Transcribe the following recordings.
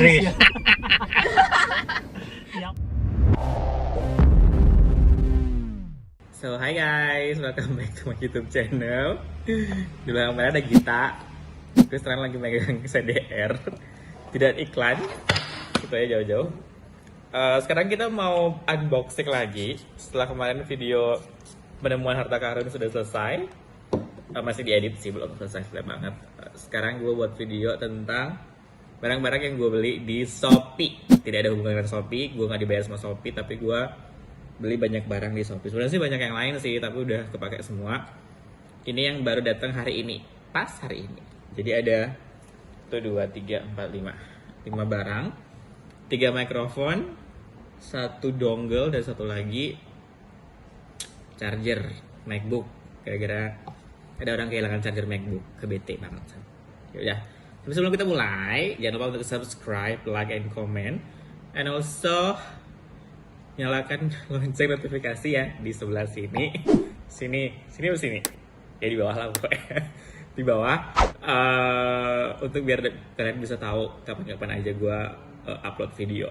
Serius. ya. So hi guys, welcome back to my YouTube channel. Di belakang mana ada Gita. Terus sekarang lagi megang CDR. Tidak iklan. Supaya jauh-jauh. Sekarang kita mau unboxing lagi. Setelah kemarin video penemuan harta karun sudah selesai. Masih diedit sih, belum selesai banget. Sekarang gue buat video tentang barang-barang yang gue beli di Shopee. Tidak ada hubungan dengan Shopee, gue nggak dibayar sama Shopee, tapi gue beli banyak barang di Shopee. Sebenarnya sih banyak yang lain sih, tapi udah kepake semua. Ini yang baru datang hari ini, pas hari ini. Jadi ada 1, 2, 3, 4, 5 barang, 3 mikrofon, 1 dongle, dan 1 lagi charger MacBook. Gara-gara ada orang kehilangan charger MacBook, kebete banget. Yaudah, tapi sebelum kita mulai, jangan lupa untuk subscribe, like, and comment, and also nyalakan lonceng notifikasi ya di sebelah sini. Sini atau sini? Ya di bawah lah pokoknya. Di bawah, untuk biar kalian bisa tahu kapan-kapan aja gue upload video.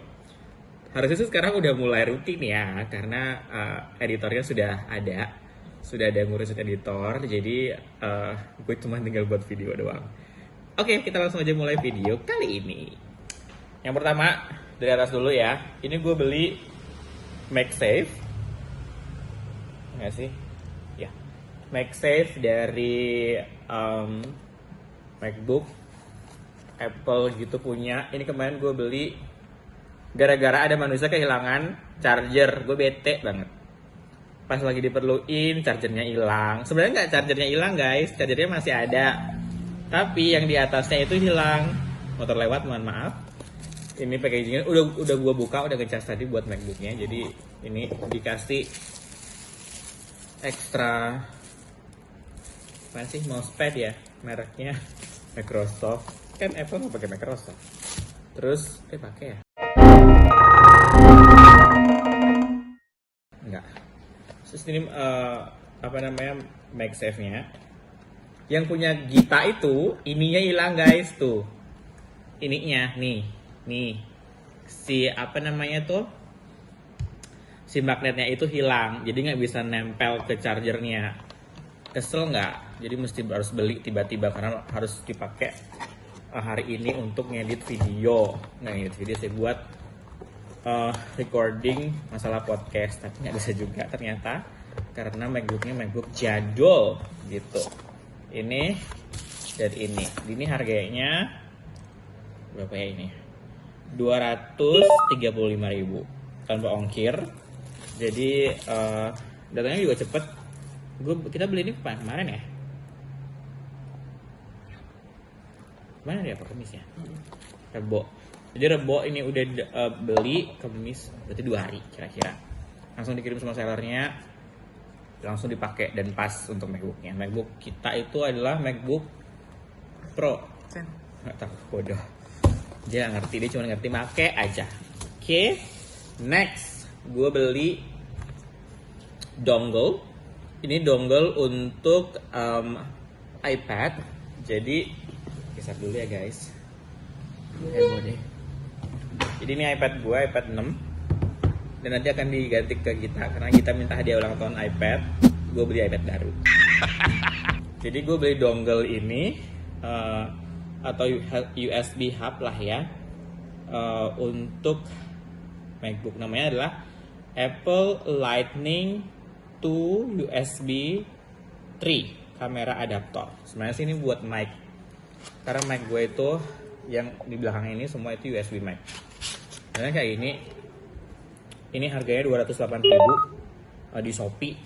Harusnya sih sekarang udah mulai rutin ya, karena editornya sudah ada ngurusin editor, jadi gue cuma tinggal buat video doang. Oke, kita langsung aja mulai video kali ini. Yang pertama, dari atas dulu ya. Ini gue beli MagSafe. Nggak sih? Ya, MagSafe dari MacBook Apple gitu punya. Ini kemarin gue beli gara-gara ada manusia kehilangan charger. Gue bete banget. Pas lagi diperluin, chargernya hilang. Sebenarnya nggak chargernya hilang guys, chargernya masih ada. Tapi yang di atasnya itu hilang. Motor lewat, mohon maaf. Ini packagingnya udah gua buka, udah ngecas tadi buat MacBooknya. Jadi ini dikasih ekstra apa sih, mousepad ya, mereknya Microsoft. Kan Apple nggak pakai Microsoft. Terus pakai ya? Enggak. Terus ini MagSafe-nya. Yang punya Gita itu ininya hilang guys tuh. Ininya nih. Si si magnetnya itu hilang. Jadi nggak bisa nempel ke chargernya. Kesel nggak? Jadi harus beli tiba-tiba karena harus dipakai hari ini untuk ngedit video. Ngedit video saya buat recording masalah podcast, tapi nggak bisa juga ternyata karena MacBooknya MacBook jadul gitu. Ini dan ini harganya berapa ya ini? 235.000 tanpa ongkir. Jadi datangnya juga cepet. Kita beli ini kemarin ya? Kemarin ya, Kamis ya? Rebo. Jadi Rebo ini udah beli, Kamis berarti 2 hari kira-kira. Langsung dikirim sama sellernya, langsung dipakai dan pas untuk MacBooknya. MacBook kita itu adalah MacBook Pro. Nggak tahu, bodoh. Dia nggak ngerti, dia cuma ngerti make aja. Oke, next gue beli dongle. Ini dongle untuk iPad. Jadi kisah dulu ya guys. Deh. Jadi ini iPad gue, iPad 6. Dan nanti akan diganti ke kita karena kita minta hadiah ulang tahun iPad. Gue beli iPad baru. Jadi gue beli dongle ini atau USB hub lah ya, untuk MacBook. Namanya adalah Apple Lightning to USB 3 kamera adaptor. Sebenarnya sih ini buat mic, karena mic gue itu yang di belakang ini semua itu USB mic. Karena kayak ini harganya 208.000 di Shopee.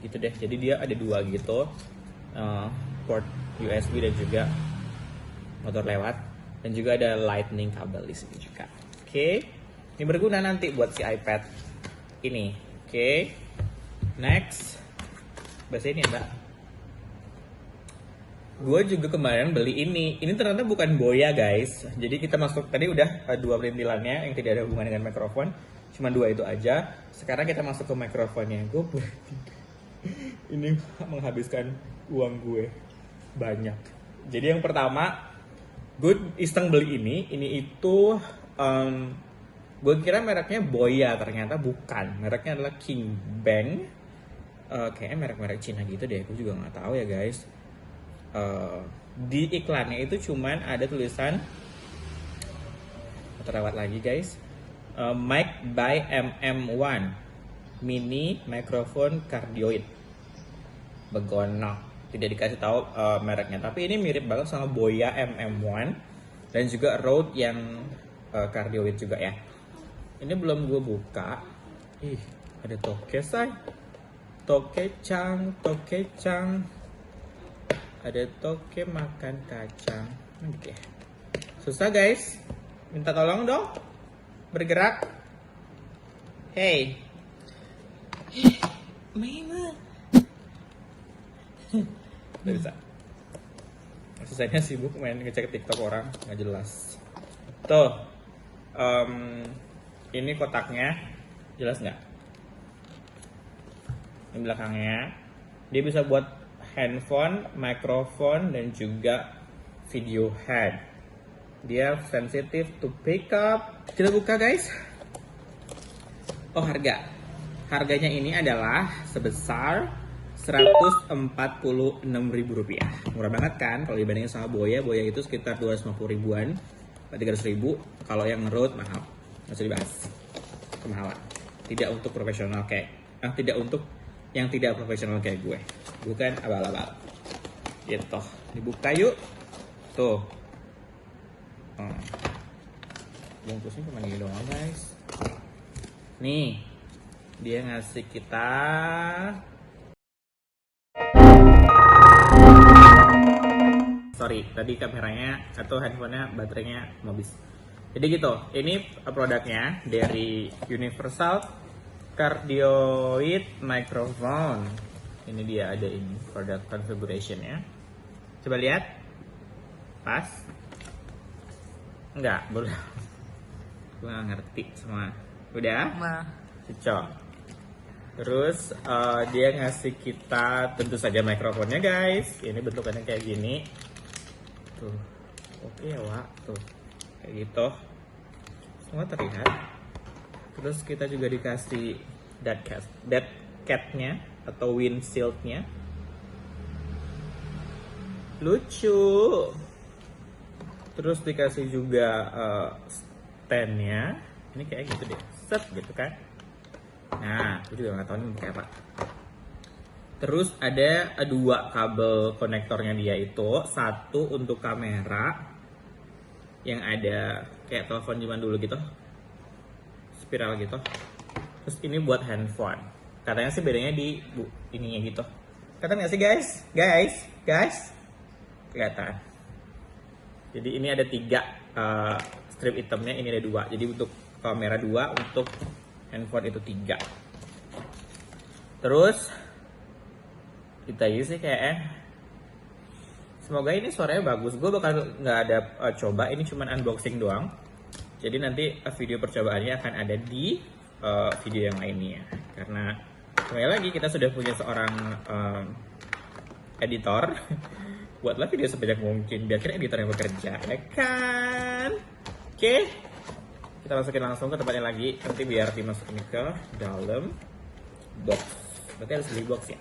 Gitu deh. Jadi dia ada 2 gitu, port USB dan juga motor lewat, dan juga ada lightning kabel di sini juga. Oke. Ini berguna nanti buat si iPad ini. Oke. Next. Bahasa ini ya, Mbak. Gue juga kemarin beli ini. Ini ternyata bukan boya guys. Jadi kita masuk tadi udah 2 perintilannya yang tidak ada hubungan dengan mikrofon. Cuma 2 itu aja. Sekarang kita masuk ke mikrofonnya. Ini menghabiskan uang gue banyak. Jadi yang pertama gue iseng beli ini itu gue kira mereknya Boya, ternyata bukan. Mereknya adalah King Bang. Kayaknya merek-merek Cina gitu deh, gue juga nggak tahu ya guys. Di iklannya itu cuman ada tulisan, terawat lagi guys, mic by MM1 mini microphone cardioid. Begono, tidak dikasih tahu mereknya, tapi ini mirip banget sama Boya MM1 dan juga Rode yang cardioid juga ya. Ini belum gue buka. Ih, ada toke say, tokecang, ada toke makan kacang. Gitu ya. Susah guys, minta tolong dong, bergerak. Hey, Mama. Gak bisa. Susahnya sibuk main ngecek TikTok orang, nggak jelas. Tuh, ini kotaknya, jelas nggak? Ini belakangnya, dia bisa buat handphone, mikrofon, dan juga video head. Dia sensitive to pick up. Kita buka guys. Oh, harganya ini adalah sebesar Rp146.000. Murah banget kan kalau dibandingin sama Boya. Boya itu sekitar 250 ribuan, 300 ribu. Kalau yang Rode mahal, nggak usah dibahas, kemahalan. Tidak untuk profesional tidak untuk yang tidak profesional kayak gue, bukan abal-abal gitu. Dibuka yuk. Tuh, bungkusnya cuma ini doang guys. Nih, dia ngasih kita tadi kameranya atau handphonenya baterainya mau habis. Jadi gitu, ini produknya dari Universal Cardioid Microphone. Ini dia, ada ini product configuration ya. Coba lihat, pas? Enggak, belum. Gue gak ngerti semua. Udah? Cocok. Terus dia ngasih kita tentu saja mikrofonnya guys. Ini bentukannya kayak gini. Tuh, oke ya Wak. Tuh, kayak gitu. Semua terlihat. Terus kita juga dikasih dead cat-nya atau windshield-nya. Lucu. Terus dikasih juga stand-nya. Ini kayak gitu deh, set gitu kan. Nah, aku juga nggak tahu ini pakai apa. Terus ada dua kabel konektornya dia itu, satu untuk kamera yang ada kayak telepon zaman dulu gitu, spiral gitu. Terus ini buat handphone. Katanya sih bedanya di ininya gitu. Kata nggak sih guys? Guys, kelihatan. Jadi ini ada 3 strip hitamnya, ini ada 2. Jadi untuk kamera 2, untuk handphone itu 3. Terus kita isi kayak semoga ini suaranya bagus. Gue bakal nggak ada coba, ini cuman unboxing doang. Jadi nanti video percobaannya akan ada di video yang lainnya. Karena kembali lagi kita sudah punya seorang editor. Buatlah video sebanyak mungkin biar kita editor yang bekerja, ya kan? Oke, kita masukin langsung ke tempatnya lagi. Nanti biar dimasukin ke dalam box. Berarti harus beli box ya.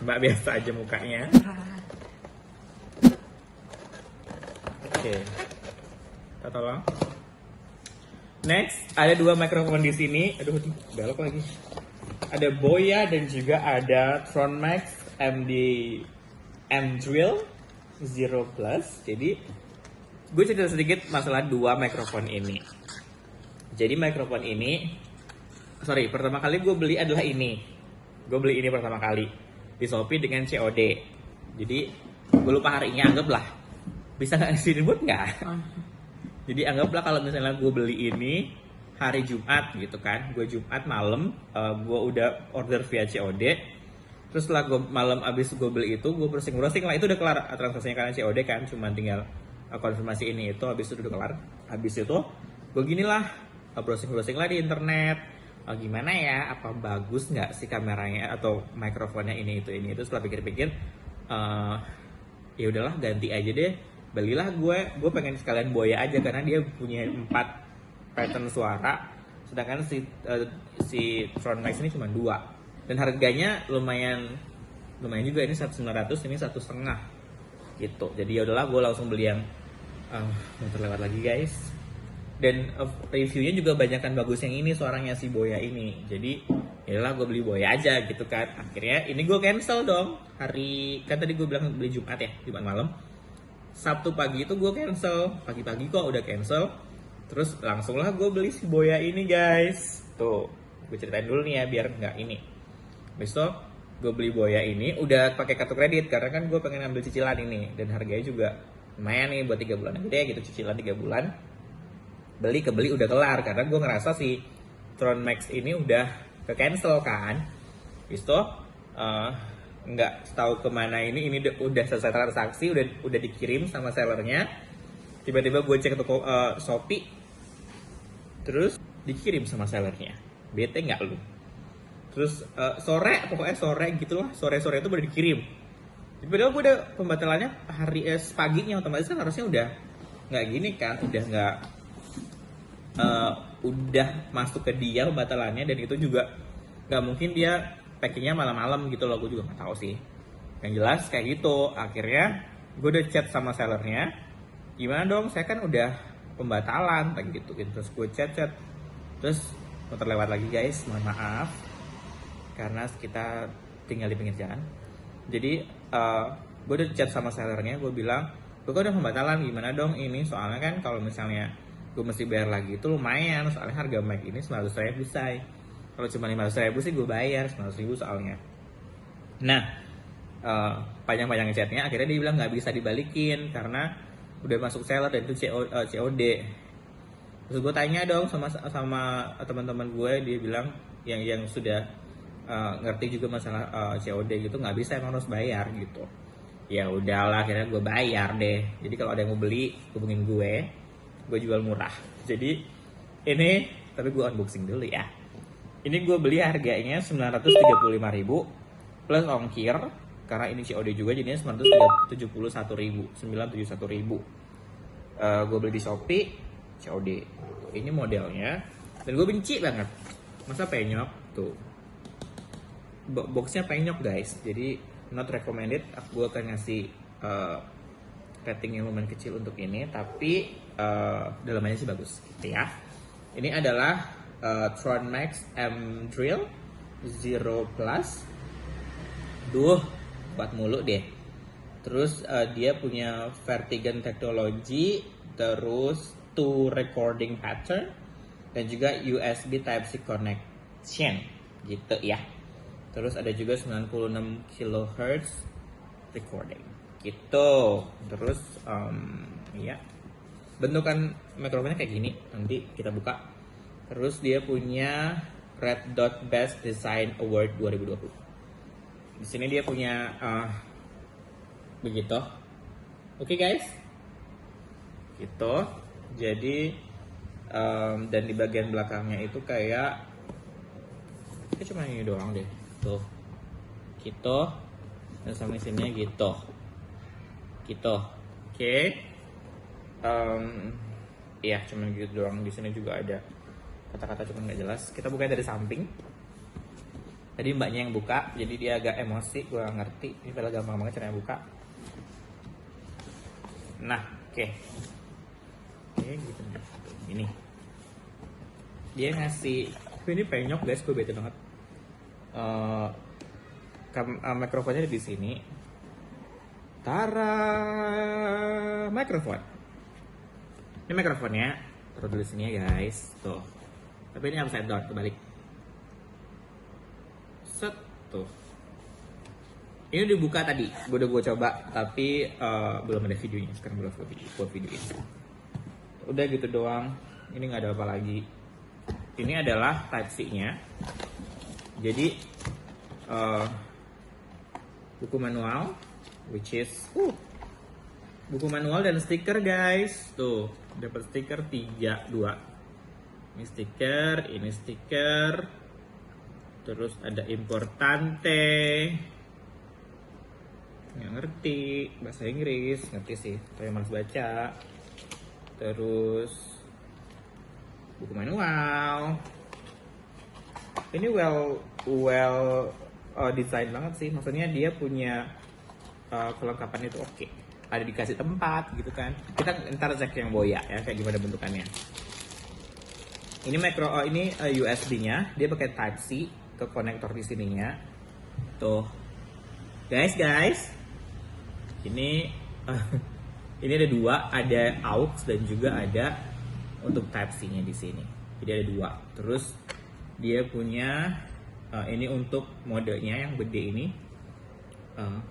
Mbak biasa aja mukanya. Oke, kita tolong. Next, ada 2 mikrofon di sini. Aduh, belok lagi. Ada Boya dan juga ada Tronmax MD M-Drill 0 Plus. Jadi, gue cerita sedikit masalah 2 mikrofon ini. Jadi mikrofon ini, pertama kali gue beli adalah ini. Gue beli ini pertama kali di Shopee dengan COD. Jadi gue lupa harinya, anggaplah bisa nggak sih ribut nggak? Jadi anggaplah kalau misalnya gue beli ini hari Jumat gitu kan, gue Jumat malam, gue udah order via COD. Terus setelah gue malam abis gue beli itu, gue browsing lah, itu udah kelar transaksinya karena COD kan, cuma tinggal konfirmasi ini itu, habis itu udah kelar. Habis itu gue ginilah browsing lah di internet. Gimana ya, apa bagus nggak sih kameranya atau mikrofonnya ini itu. Setelah pikir-pikir ya udahlah ganti aja deh, belilah gue pengen sekalian Boya aja karena dia punya 4 pattern suara, sedangkan si Tron Max ini cuma 2 dan harganya lumayan juga, ini 1.900, ini 1,5 gitu. Jadi ya udahlah gue langsung beli yang motor lewat lagi guys. Dan reviewnya juga banyakan bagus yang ini, suaranya si Boya ini. Jadi yalah gue beli Boya aja gitu kan. Akhirnya ini gue cancel dong. Hari kan tadi gue bilang beli Jumat ya, Jumat malam. Sabtu pagi itu gue cancel, pagi-pagi kok udah cancel. Terus langsung lah gue beli si Boya ini guys. Tuh, gue ceritain dulu nih ya biar nggak ini. Besok gue beli Boya ini udah pakai kartu kredit karena kan gue pengen ambil cicilan ini dan harganya juga lumayan nih buat 3 bulan aja gitu, cicilan 3 bulan. Kebeli udah kelar karena gue ngerasa si Tron Max ini udah ke cancel kan. Itu nggak tahu kemana ini udah selesai transaksi, udah dikirim sama sellernya. Tiba-tiba gue cek toko Shopee, terus dikirim sama sellernya. Bete nggak lu? Terus sore gitulah, sore itu udah dikirim. Padahal gue udah pembatalannya hari paginya, otomatis kan harusnya udah nggak gini kan, udah masuk ke dia pembatalannya, dan itu juga nggak mungkin dia packingnya malam-malam gitu loh, gue juga nggak tahu sih. Yang jelas kayak gitu. Akhirnya gue udah chat sama sellernya, gimana dong, saya kan udah pembatalan kayak gitu. Terus gue chat terus motor lewat lagi guys, mohon maaf karena kita tinggal di pinggir jalan. Jadi gue udah chat sama sellernya, gue bilang gue udah pembatalan, gimana dong ini, soalnya kan kalau misalnya gue mesti bayar lagi itu lumayan, soalnya harga mic ini 900.000 say. Kalau cuma 500.000 sih gue bayar 900.000 soalnya. Nah panjang chatnya, akhirnya dia bilang nggak bisa dibalikin karena udah masuk seller dan itu COD. Terus gue tanya dong sama teman-teman gue, dia bilang yang sudah ngerti juga masalah COD gitu, nggak bisa, emang harus bayar gitu. Ya udahlah, akhirnya gue bayar deh. Jadi kalau ada yang mau beli hubungin gue jual murah. Jadi ini, tapi gue unboxing dulu ya. Ini gue beli harganya 935.000 plus ongkir karena ini COD juga, jadinya 971.000. Gue beli di Shopee COD. Ini modelnya, dan gue benci banget masa penyok tuh. Boxnya penyok guys, jadi not recommended. Gue akan ngasih rating yang lumayan kecil untuk ini, tapi dalamannya sih bagus gitu ya. Ini adalah Tron Max M Drill Zero Plus. Buat mulu deh. Terus dia punya Vertigan Technology, terus 2 recording pattern, dan juga USB Type-C connection gitu ya. Terus ada juga 96 kHz recording gitu. Terus ya, bentukan mikrofonnya kayak gini, nanti kita buka. Terus dia punya Red Dot Best Design Award 2020. Di sini dia punya begitu. Oke guys, gitu. Jadi dan di bagian belakangnya itu kayak cuma ini doang deh tuh, gitu. Dan sama sininya gitu. Oke. Iya, cuman gitu doang. Di sini juga ada kata-kata cuman nggak jelas. Kita buka dari samping. Tadi mbaknya yang buka, jadi dia agak emosi, gue ngerti. Ini padahal gampang banget caranya buka. Nah, oke, gitu. Ini dia ngasih, ini penyok guys, gue bete banget. Mikrofonnya di sini. Tara, mikrofon. Ini mikrofonnya, taruh dulu sini ya guys, tuh. Tapi ini upside down, kebalik. Set, tuh. Ini dibuka tadi, gue coba, tapi belum ada videonya. Sekarang belum buat videoin. Udah gitu doang. Ini nggak ada apa lagi. Ini adalah Type-C-nya. Jadi buku manual, which is buku manual dan stiker guys. Tuh, dapat stiker 2. Ini stiker. Terus ada importante. Nggak ngerti bahasa Inggris, ngerti sih tapi malas baca. Terus buku manual. Ini well design banget sih, maksudnya dia punya kelengkapan itu oke. Ada dikasih tempat gitu kan. Kita ntar cek yang Boya ya kayak gimana bentukannya. Ini ini USB-nya, dia pakai Type C ke konektor di sininya. Tuh, guys. Ini ini ada dua, ada aux dan juga ada untuk Type C-nya di sini. Jadi ada dua. Terus dia punya ini untuk modenya yang gede ini.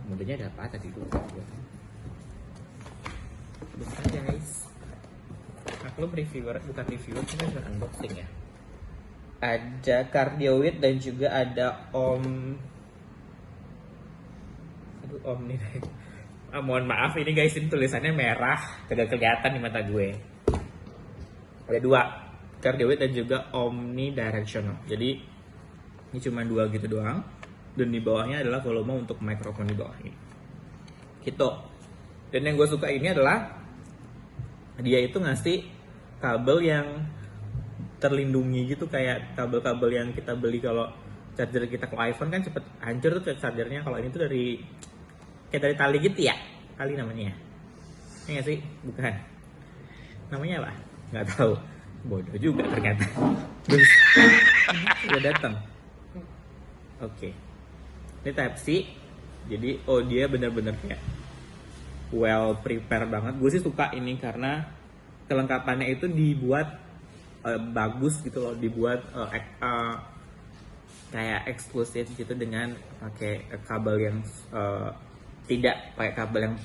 Modenya ada apa tadi lupa gue. Bentar guys. Aku reviewer, bukan reviewer, cuma unboxing ya. Ada Cardioid dan juga ada Omni. Mohon maaf ini guys, ini tulisannya merah, kagak kelihatan di mata gue. Ada dua, Cardioid dan juga omnidirectional. Jadi ini cuma dua gitu doang. Dan di bawahnya adalah volume untuk mikrofon di bawah ini. Gitu. Dan yang gue suka ini adalah dia itu ngasih kabel yang terlindungi gitu, kayak kabel-kabel yang kita beli kalau charger kita ke iPhone kan cepet hancur tuh chargernya. Kalau ini tuh kayak dari tali gitu ya, tali namanya. Ini nggak sih? Bukan. Namanya apa? Nggak tahu. Bodoh juga ternyata. Udah datang. Oke. Ini Type C. Jadi dia benar-benar kayak well prepare banget. Gue sih suka ini karena kelengkapannya itu dibuat bagus gitu loh, dibuat kayak eksklusif gitu dengan pakai kabel yang tidak pakai kabel yang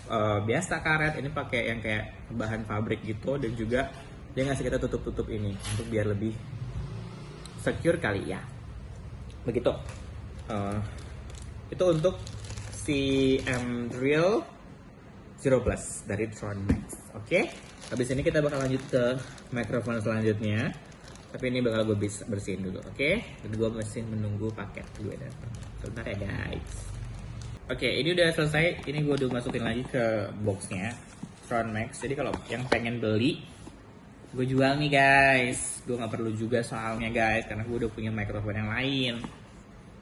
biasa karet. Ini pakai yang kayak bahan pabrik gitu, dan juga dia ngasih kita tutup ini untuk biar lebih secure kali ya. Begitu. Itu untuk si M-Drill Zero Plus dari Tron Max. Oke, habis ini kita bakal lanjut ke mikrofon selanjutnya. Tapi ini bakal gue bersihin dulu, oke? Dan gue masih menunggu paket gue datang. Sebentar ya guys. Oke, ini udah selesai. Ini gue udah masukin lagi ke boxnya Tron Max. Jadi kalau yang pengen beli, gue jual nih guys. Gue nggak perlu juga soalnya guys, karena gue udah punya mikrofon yang lain.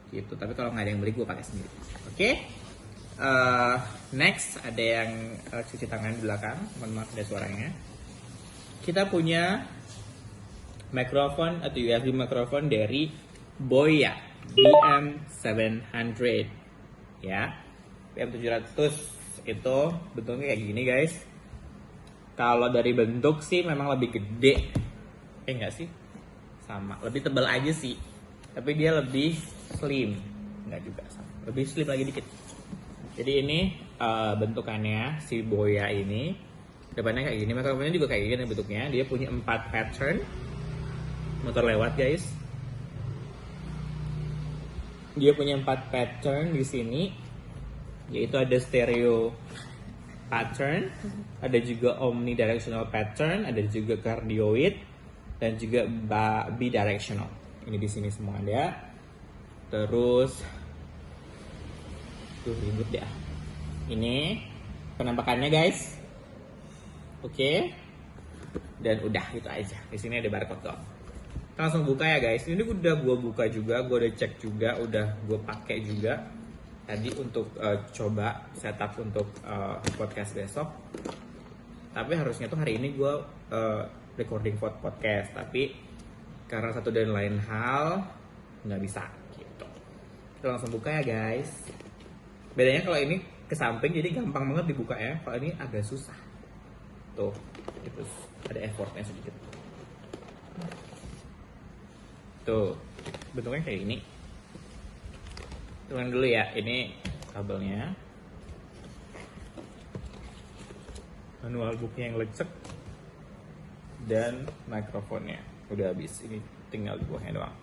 Gitu. Tapi kalau nggak ada yang beli, gue pakai sendiri. Oke? Next ada yang cuci tangan di belakang. Mohon maaf ada suaranya. Kita punya mikrofon atau USB mikrofon dari Boya BM700 ya. BM700 itu bentuknya kayak gini guys. Kalau dari bentuk sih memang lebih gede. Enggak sih? Sama, lebih tebal aja sih. Tapi dia lebih slim. Enggak juga sama. Lebih slim lagi dikit. Jadi ini bentukannya si Boya ini. Depannya kayak gini, mikrofonnya juga kayak gini bentuknya. Dia punya 4 pattern. Motor lewat guys. Dia punya 4 pattern di sini. Yaitu ada stereo pattern, ada juga omnidirectional pattern, ada juga cardioid, dan juga bidirectional. Ini di sini semua ada. Terus ribut ya. Ini penampakannya guys. Oke. Dan udah itu aja. Di sini ada barcode doang. Kita langsung buka ya guys. Ini udah gue buka juga, gue udah cek juga, udah gue pakai juga tadi untuk coba setup untuk podcast besok. Tapi harusnya tuh hari ini gue recording podcast, tapi karena satu dan lain hal nggak bisa gitu. Kita langsung buka ya guys. Bedanya kalau ini ke samping jadi gampang banget dibuka ya. Kalau ini agak susah. Tuh, itu ada effortnya sedikit. Tuh, bentuknya kayak gini. Tuang dulu ya, ini kabelnya. Manual booknya yang lecek. Dan mikrofonnya. Udah habis, ini tinggal di bawahnya doang.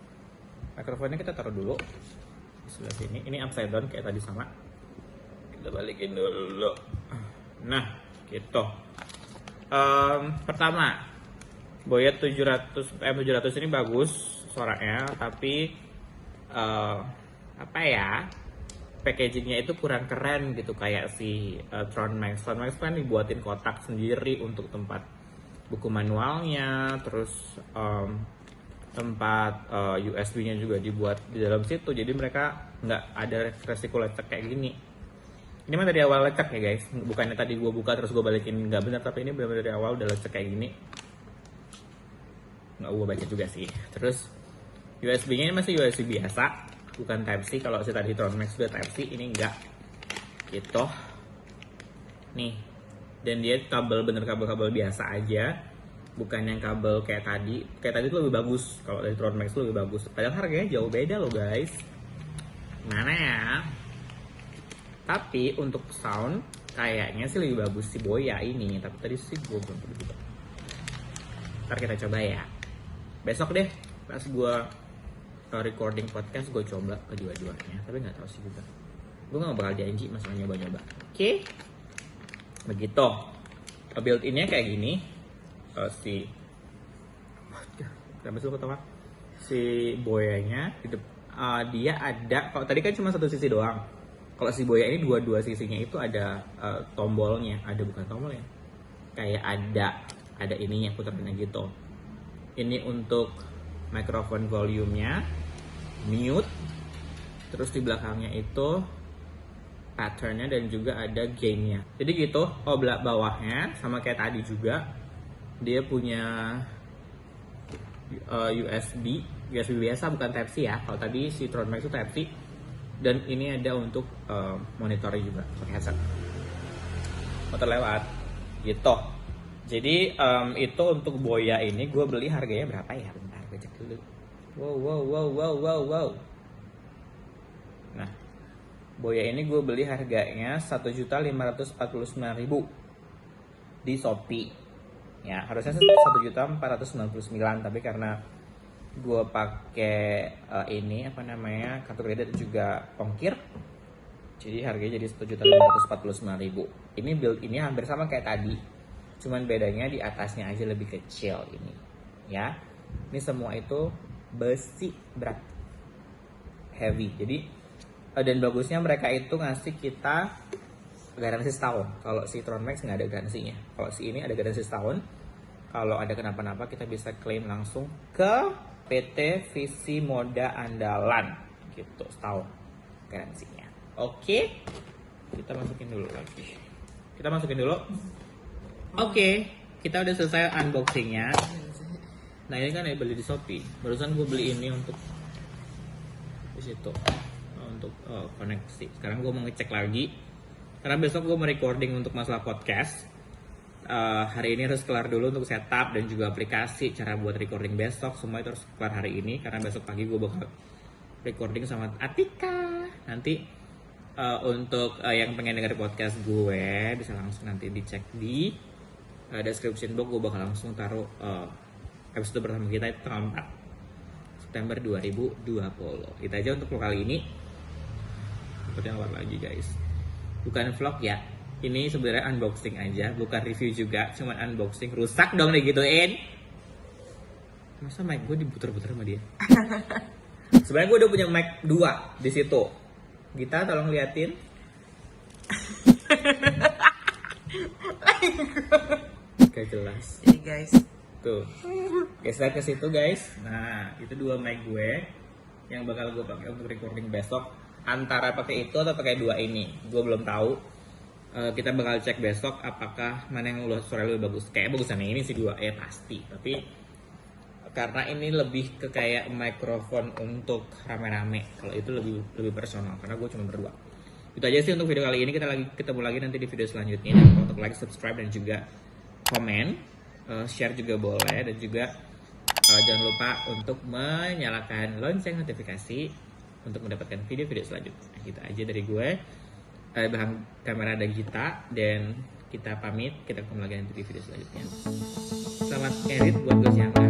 Mikrofonnya kita taruh dulu di sebelah sini. Ini upside down kayak tadi sama. Kita balikin dulu. Nah, gitu. Pertama, Boya M700 ini bagus suaranya, tapi apa ya? packagingnya itu kurang keren gitu kayak si Tron Max kan dibuatin kotak sendiri untuk tempat buku manualnya, terus tempat USB-nya juga dibuat di dalam situ, jadi mereka nggak ada resiko lecek kayak gini. Ini mah dari awal lecek ya guys, bukannya tadi gue buka terus gue balikin nggak benar, tapi ini benar-benar dari awal udah lecek kayak gini. Nggak gue baca juga sih. Terus USB-nya ini masih USB biasa, bukan Type C. Kalau si tadi Tron Max udah Type C, ini enggak gitu nih. Dan dia kabel, bener kabel biasa aja, bukan yang kabel kayak tadi tuh lebih bagus. Kalau dari Tron Max tuh lebih bagus, padahal harganya jauh beda loh guys. Mana ya? Tapi untuk sound kayaknya sih lebih bagus si Boya ini, tapi tadi sih gue belum coba. Ntar kita coba ya, besok deh pas gue recording podcast gue coba kedua-duanya, tapi nggak tahu sih juga, gue nggak bakal janji masalah nyoba-nyoba. Oke, begitu. Built-innya kayak gini. Si Boyanya dia ada, kalau tadi kan cuma satu sisi doang, kalau si Boya ini dua sisinya itu ada tombolnya, bukan tombolnya, kayak ada ininya, putarnya gitu. Ini untuk microphone volume-nya, mute, terus di belakangnya itu pattern-nya dan juga ada gain-nya. Jadi gitu. Bawahnya sama kayak tadi juga, dia punya USB biasa, bukan Type C ya. Kalau tadi si Tron Max itu Type C, dan ini ada untuk monitornya juga pakai headset, motor lewat gitu. Jadi itu untuk Boya ini gue beli harganya berapa ya? Bentar gue cek dulu. Wow. Nah, Boya ini gue beli harganya 1.549.000 di Shopee. Ya, harusnya 1.499.000, tapi karena gue pakai ini kartu kredit juga ongkir, jadi harganya jadi 1.549.000. Ini build ini hampir sama kayak tadi, cuman bedanya di atasnya aja lebih kecil ini ya. Ini semua itu besi berat, heavy. Jadi dan bagusnya mereka itu ngasih kita garansi setahun. Kalau si Tron Max nggak ada garansinya, kalau si ini ada garansi setahun. Kalau ada kenapa-napa kita bisa klaim langsung ke PT Visi Moda Andalan gitu, setahun garansinya. Oke, kita masukin dulu lagi. Oke, kita udah selesai unboxingnya. Nah ini kan beli di Shopee. Barusan gue beli ini untuk di situ, untuk koneksi. Sekarang gue mau ngecek lagi, karena besok gue mau recording untuk masalah podcast. Hari ini harus kelar dulu untuk setup dan juga aplikasi, cara buat recording besok. Semua itu harus kelar hari ini, karena besok pagi gue bakal recording sama Atika. Nanti untuk yang pengen denger podcast gue bisa langsung nanti dicek di description box. Gue bakal langsung taruh episode pertama kita itu tanggal 4 September 2020. Itu aja untuk kali ini. Seperti yang lagi guys, bukan vlog ya, ini sebenarnya unboxing aja, bukan review juga, cuman unboxing. Rusak dong digituin. Masa mic gue diputer-puter sama dia? Sebenarnya gue udah punya mic 2 di situ. Gita tolong liatin. Gak jelas. Jadi guys, tuh geser ke situ guys. Nah itu 2 mic gue yang bakal gue pakai untuk recording besok. Antara pakai itu atau pakai 2 ini, gue belum tahu. Kita bakal cek besok apakah mana yang suara lebih bagus. Kayak bagusan ini sih 2 pasti. Tapi karena ini lebih ke kayak mikrofon untuk rame-rame, kalau itu lebih personal karena gue cuma berdua. Itu aja sih untuk video kali ini. Kita ketemu lagi nanti di video selanjutnya. Dan untuk like, subscribe dan juga komen, share juga boleh, dan juga jangan lupa untuk menyalakan lonceng notifikasi untuk mendapatkan video-video selanjutnya. Gitu aja dari gue. Belakang kamera ada Gita, dan kita pamit. Kita ketemu lagi nanti di video selanjutnya. Selamat edit buat gue siang.